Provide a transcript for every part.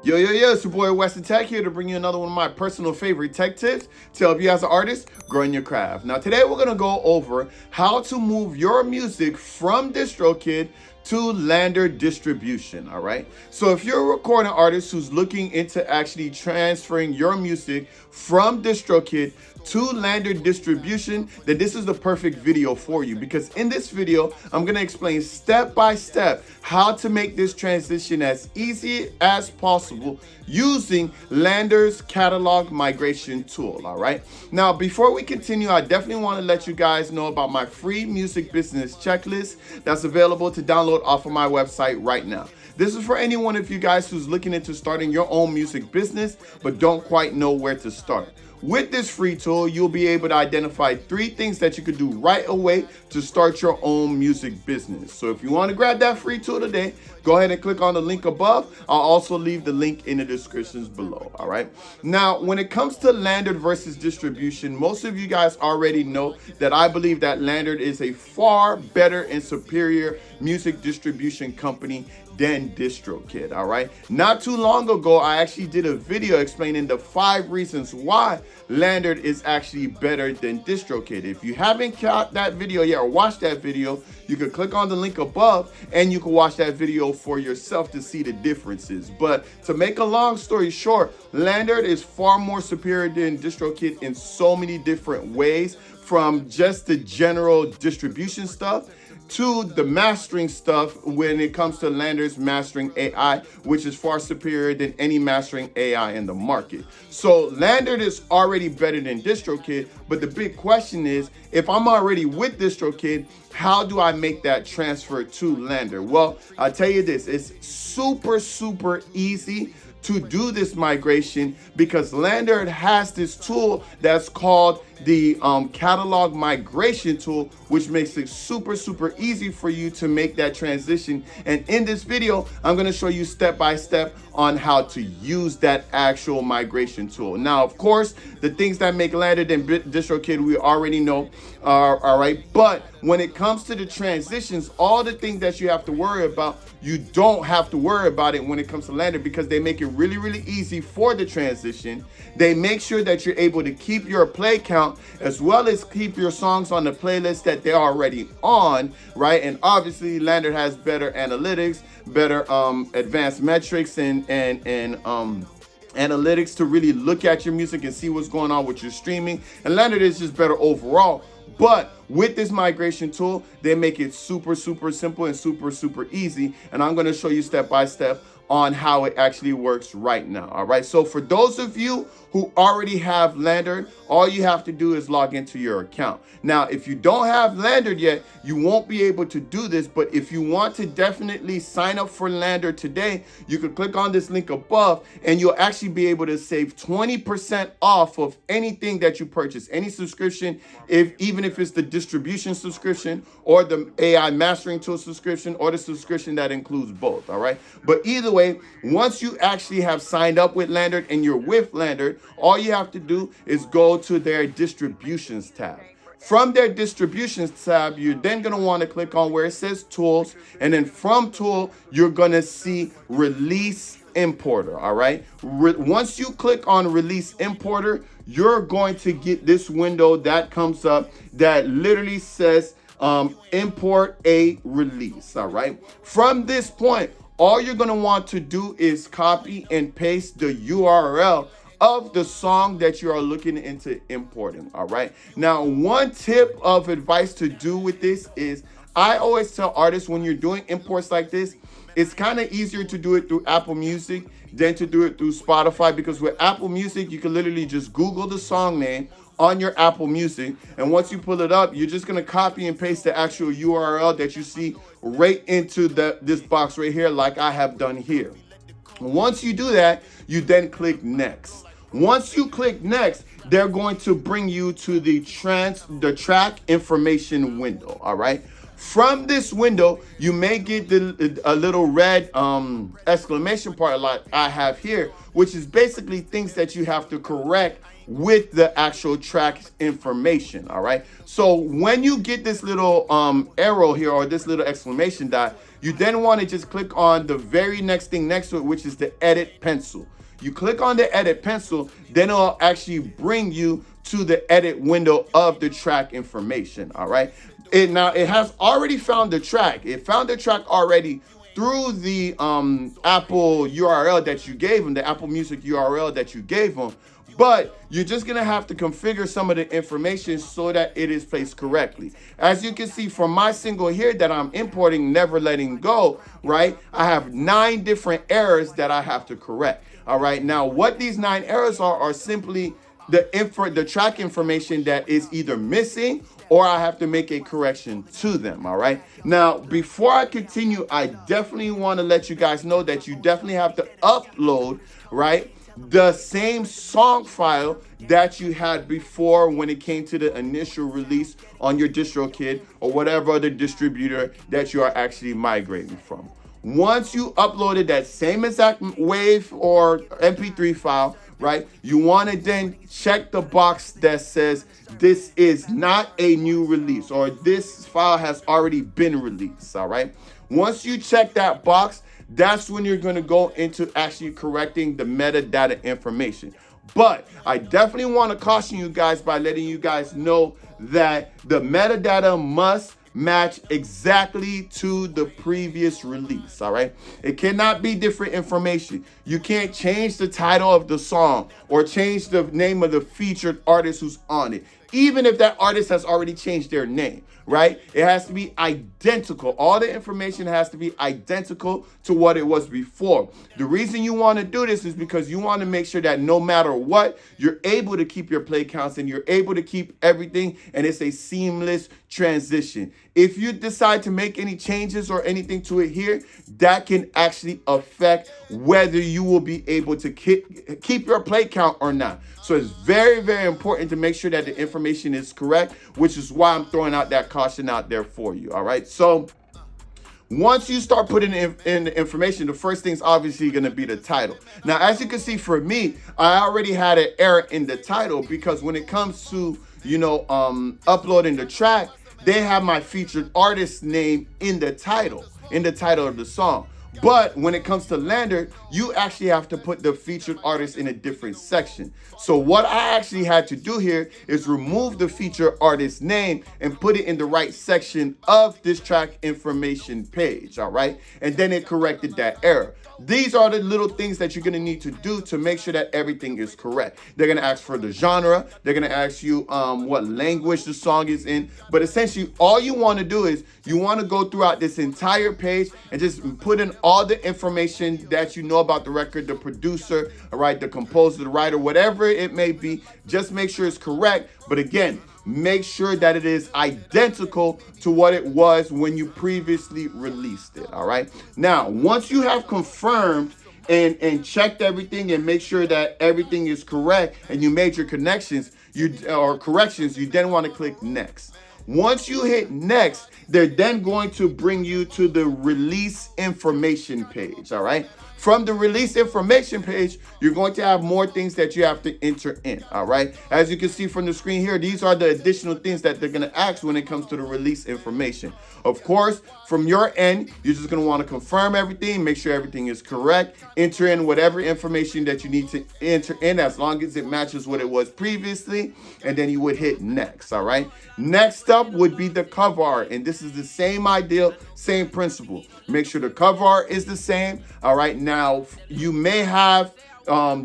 Yo, it's your boy WesTheTech here to bring you another one of my personal favorite tech tips to help you as an artist grow in your craft. Now today we're going to go over how to move your music from Distrokid to LANDR Distribution, all right? So if you're a recording artist who's looking into actually transferring your music from Distrokid to LANDR Distribution, then this is the perfect video for you, because in this video, I'm gonna explain step by step how to make this transition as easy as possible using LANDR's catalog migration tool, all right? Now, before we continue, I definitely wanna let you guys know about my free music business checklist that's available to download off of my website right now. This is for any one of you guys who's looking into starting your own music business, but don't quite know where to start. With this free tool, you'll be able to identify 3 things that you could do right away to start your own music business. So if you want to grab that free tool today, go ahead and click on the link above. I'll also leave the link in the descriptions below, all right? Now, when it comes to LANDR versus distribution, most of you guys already know that I believe that LANDR is a far better and superior music distribution company than Distrokid, all right? Not too long ago, I actually did a video explaining the 5 reasons why LANDR is actually better than Distrokid. If you haven't caught that video yet or watched that video, you can click on the link above and you can watch that video for yourself to see the differences. But to make a long story short, LANDR is far more superior than Distrokid in so many different ways, from just the general distribution stuff to the mastering stuff when it comes to LANDR's mastering AI, which is far superior than any mastering AI in the market. So LANDR is already better than Distrokid, but the big question is, if I'm already with Distrokid, how do I make that transfer to LANDR? Well, I'll tell you this, it's super easy to do this migration, because LANDR has this tool that's called the catalog migration tool, which makes it super easy for you to make that transition. And in this video, I'm going to show you step by step on how to use that actual migration tool. Now, of course, the things that make LANDR than Distrokid we already know, all right? But when it comes to the transitions, all the things that you have to worry about, you don't have to worry about it when it comes to LANDR, because they make it really easy for the transition. They make sure that you're able to keep your play count as well as keep your songs on the playlist that they're already on, right? And obviously LANDR has better analytics, better advanced metrics and analytics to really look at your music and see what's going on with your streaming. And LANDR is just better overall. But with this migration tool, they make it super simple and super easy. And I'm going to show you step by step on how it actually works right now. All right. So for those of you who already have LANDR, all you have to do is log into your account. Now, if you don't have LANDR yet, you won't be able to do this. But if you want to definitely sign up for LANDR today, you can click on this link above and you'll actually be able to save 20% off of anything that you purchase, any subscription, even if it's the distribution subscription or the AI mastering tool subscription or the subscription that includes both. All right. But either way, once you actually have signed up with LANDR and you're with LANDR, all you have to do is go to their distributions tab. From their distributions tab, you're then going to want to click on where it says tools, and then from tool, you're going to see release importer. All right. Once you click on release importer, you're going to get this window that comes up that literally says import a release. All right. From this point, all you're going to want to do is copy and paste the URL of the song that you are looking into importing. All right. Now, one tip of advice to do with this is, I always tell artists, when you're doing imports like this, it's kind of easier to do it through Apple Music than to do it through Spotify, because with Apple Music, you can literally just Google the song name on your Apple Music, and once you pull it up, you're just going to copy and paste the actual URL that you see right into this box right here, like I have done here. Once you do that, you then click next. Once you click next, they're going to bring you to the track information window. All right. From this window, you may get a little red exclamation part like I have here, which is basically things that you have to correct with the actual track information. All right. So when you get this little arrow here, or this little exclamation dot, you then want to just click on the very next thing next to it, which is the edit pencil. You click on the edit pencil, then it'll actually bring you to the edit window of the track information. All right. Now it has already found the track. It found the track already through the Apple URL that you gave them, the Apple Music URL that you gave them. But you're just gonna have to configure some of the information so that it is placed correctly. As you can see from my single here that I'm importing, Never Letting Go, right? I have 9 different errors that I have to correct. All right. Now, what these 9 errors are simply the track information that is either missing, or I have to make a correction to them. All right. Now, before I continue, I definitely want to let you guys know that you definitely have to upload, right, the same song file that you had before when it came to the initial release on your DistroKid or whatever other distributor that you are actually migrating from. Once you uploaded that same exact WAV or MP3 file, right, you want to then check the box that says this is not a new release, or this file has already been released. All right. Once you check that box, that's when you're going to go into actually correcting the metadata information. But I definitely want to caution you guys by letting you guys know that the metadata must match exactly to the previous release. All right. It cannot be different information. You can't change the title of the song or change the name of the featured artist who's on it, even if that artist has already changed their name, right? It has to be identical. All the information has to be identical to what it was before. The reason you want to do this is because you want to make sure that no matter what, you're able to keep your play counts and you're able to keep everything, and it's a seamless transition. If you decide to make any changes or anything to it here, that can actually affect whether you will be able to keep your play count or not. So it's very, very important to make sure that the information is correct, which is why I'm throwing out that caution out there for you. All right. So once you start putting in the information, the first thing's obviously going to be the title. Now, as you can see, for me, I already had an error in the title because when it comes to, uploading the track, they have my featured artist name in the title of the song. But when it comes to LANDR, you actually have to put the featured artist in a different section. So what I actually had to do here is remove the featured artist name and put it in the right section of this track information page. All right. And then it corrected that error. These are the little things that you're going to need to do to make sure that everything is correct. They're going to ask for the genre. They're going to ask you what language the song is in. But essentially, all you want to do is you want to go throughout this entire page and just put in all the information that you know about the record, the producer, all right, the composer, the writer, whatever it may be. Just make sure it's correct. But again, make sure that it is identical to what it was when you previously released it. All right. Now, once you have confirmed and checked everything and make sure that everything is correct and you made your corrections, you then want to click next. Once you hit next, they're then going to bring you to the release information page. All right. From the release information page, you're going to have more things that you have to enter in. All right. As you can see from the screen here, these are the additional things that they're going to ask when it comes to the release information. Of course, from your end, you're just going to want to confirm everything, make sure everything is correct, enter in whatever information that you need to enter in as long as it matches what it was previously, and then you would hit next. All right. Next up would be the cover art, and this is the same idea, same principle. Make sure the cover art is the same. All right. Now, you may have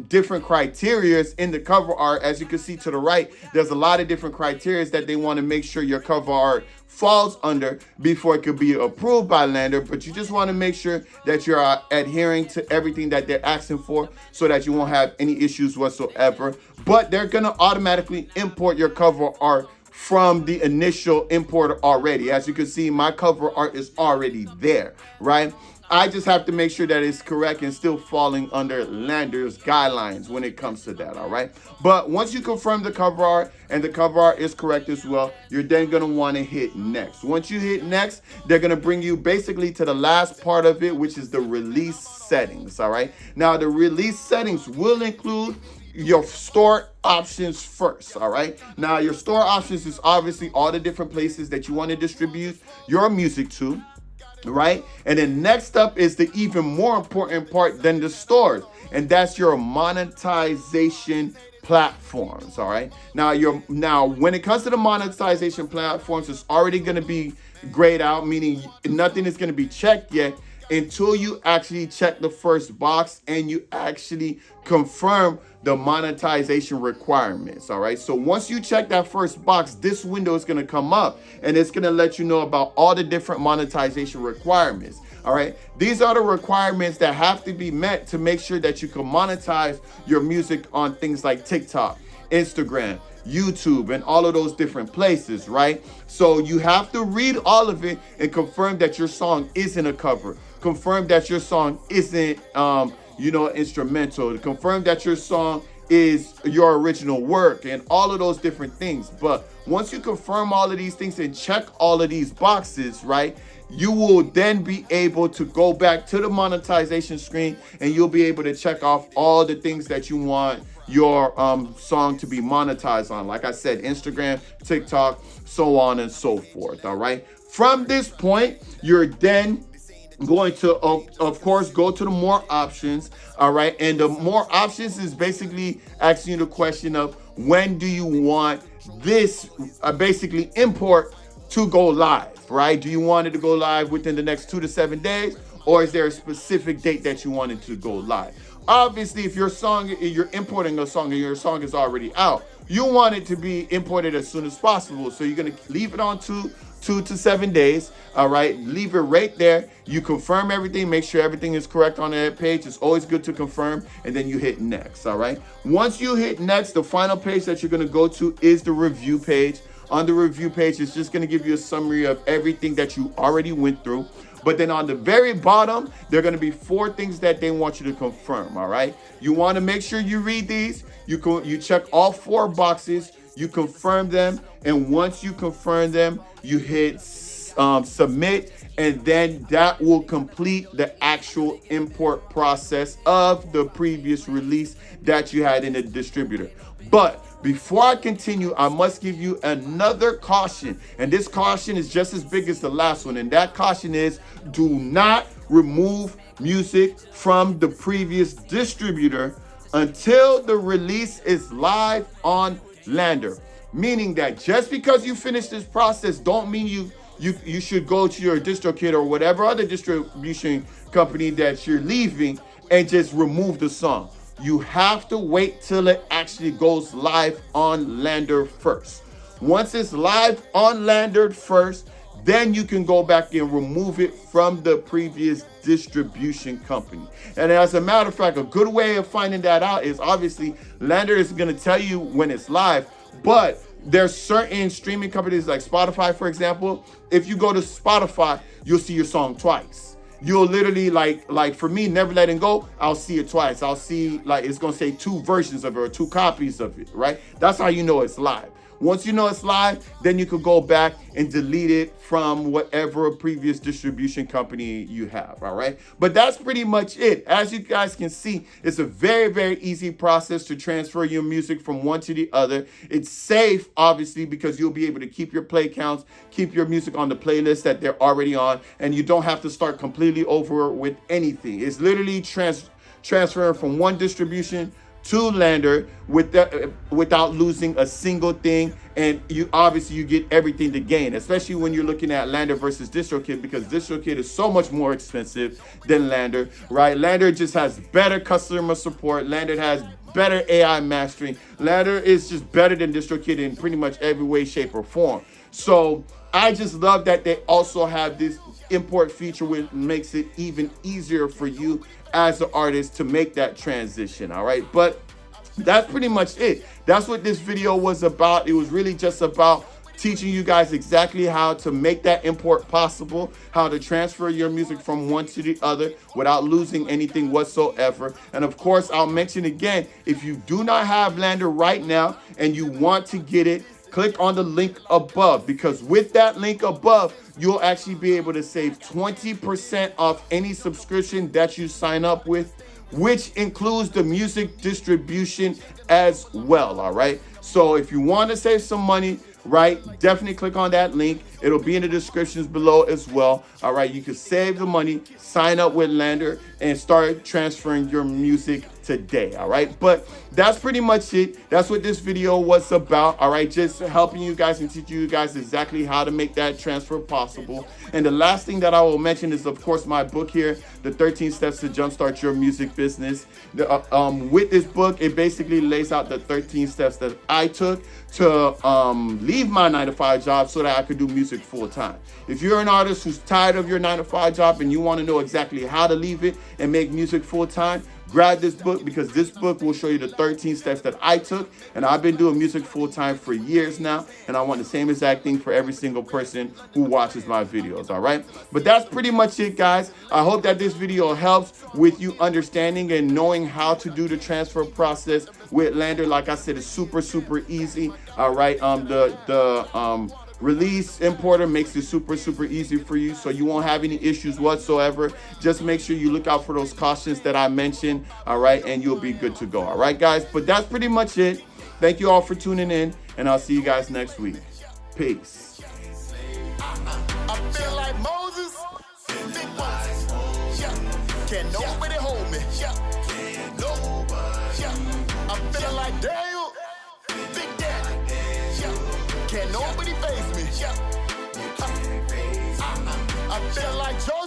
different criterias in the cover art. As you can see to the right, there's a lot of different criterias that they want to make sure your cover art falls under before it could be approved by LANDR. But you just want to make sure that you're adhering to everything that they're asking for so that you won't have any issues whatsoever. But they're going to automatically import your cover art from the initial importer already. As you can see, my cover art is already there, right? I just have to make sure that it's correct and still falling under LANDR's guidelines when it comes to that, all right? But once you confirm the cover art and the cover art is correct as well, you're then gonna wanna hit next. Once you hit next, they're gonna bring you basically to the last part of it, which is the release settings, all right? Now, the release settings will include your store options first, all right? Now, your store options is obviously all the different places that you want to distribute your music to, right? And then next up is the even more important part than the stores, and that's your monetization platforms, all right? Now when it comes to the monetization platforms, it's already going to be grayed out, meaning nothing is going to be checked yet until you actually check the first box and you actually confirm the monetization requirements, all right? So once you check that first box, this window is gonna come up and it's gonna let you know about all the different monetization requirements, all right? These are the requirements that have to be met to make sure that you can monetize your music on things like TikTok, Instagram, YouTube, and all of those different places, right? So you have to read all of it and confirm that your song isn't a cover. Confirm that your song isn't, instrumental. Confirm that your song is your original work and all of those different things. But once you confirm all of these things and check all of these boxes, right, you will then be able to go back to the monetization screen and you'll be able to check off all the things that you want your song to be monetized on. Like I said, Instagram, TikTok, so on and so forth, all right? From this point, you're then going to, of course, go to the more options, all right? And the more options is basically asking you the question of when do you want this basically import to go live, right? Do you want it to go live within the next 2 to 7 days, or is there a specific date that you want it to go live? Obviously, if you're importing a song and your song is already out, you want it to be imported as soon as possible. So you're gonna leave it on 2 to 7 days, all right? Leave it right there. You confirm everything, make sure everything is correct on that page. It's always good to confirm, and then you hit next, all right? Once you hit next, the final page that you're gonna go to is the review page. On the review page, it's just gonna give you a summary of everything that you already went through. But then on the very bottom, there are going to be 4 things that they want you to confirm, all right? You want to make sure you read these. You check all 4 boxes, you confirm them, and once you confirm them, you hit submit, and then that will complete the actual import process of the previous release that you had in the distributor. But before I continue, I must give you another caution. And this caution is just as big as the last one. And that caution is, do not remove music from the previous distributor until the release is live on LANDR. Meaning that just because you finish this process don't mean you should go to your Distrokid or whatever other distribution company that you're leaving and just remove the song. You have to wait till it actually goes live on LANDR first. Once it's live on LANDR first, then you can go back and remove it from the previous distribution company. And as a matter of fact, a good way of finding that out is obviously LANDR is going to tell you when it's live, but there's certain streaming companies like Spotify, for example. If you go to Spotify, you'll see your song twice. You'll literally like for me, Never Letting Go, I'll see it twice. I'll see, like, it's gonna say 2 versions of it or 2 copies of it, right? That's how you know it's live. Once you know it's live, then you could go back and delete it from whatever previous distribution company you have, all right? But that's pretty much it. As you guys can see, it's a very, very easy process to transfer your music from one to the other. It's safe, obviously, because you'll be able to keep your play counts, keep your music on the playlist that they're already on, and you don't have to start completely over with anything. It's literally transferring from one distribution to LANDR without losing a single thing, and you get everything to gain, especially when you're looking at LANDR versus Distrokid, because Distrokid is so much more expensive than LANDR, right? LANDR just has better customer support. LANDR has better AI mastering. LANDR is just better than Distrokid in pretty much every way, shape, or form. So I just love that they also have this import feature, which makes it even easier for you as an artist to make that transition, all right? But that's pretty much it. That's what this video was about. It was really just about teaching you guys exactly how to make that import possible, how to transfer your music from one to the other without losing anything whatsoever. And of course, I'll mention again, if you do not have LANDR right now and you want to get it, click on the link above, because with that link above, you'll actually be able to save 20% off any subscription that you sign up with, which includes the music distribution as well, all right? So if you want to save some money, right, definitely click on that link. It'll be in the descriptions below as well, all right? You can save the money, sign up with LANDR, and start transferring your music today, all right? But that's pretty much it. That's what this video was about, all right? Just helping you guys and teaching you guys exactly how to make that transfer possible. And the last thing that I will mention is, of course, my book here, The 13 Steps to Jumpstart Your Music Business. With this book, it basically lays out the 13 steps that I took to leave my 9-to-5 job so that I could do music full time. If you're an artist who's tired of your 9-to-5 job and you want to know exactly how to leave it and make music full time, grab this book, because this book will show you the 13 steps that I took. And I've been doing music full time for years now, and I want the same exact thing for every single person who watches my videos, all right? But that's pretty much it, guys. I hope that this video helps with you understanding and knowing how to do the transfer process with LANDR. Like I said, it's super, super easy, all right? The release importer makes it super, super easy for you, so you won't have any issues whatsoever. Just make sure you look out for those cautions that I mentioned, all right, and you'll be good to go, all right, guys? But that's pretty much it. Thank you all for tuning in, and I'll see you guys next week. Peace. I feel like Moses, big Moses. Yeah. Can nobody hold me? Yeah. Nobody. Yeah. I'm feeling like Daniel, Big Daddy. Yeah. Can nobody face me? Yeah. I feel like Joe.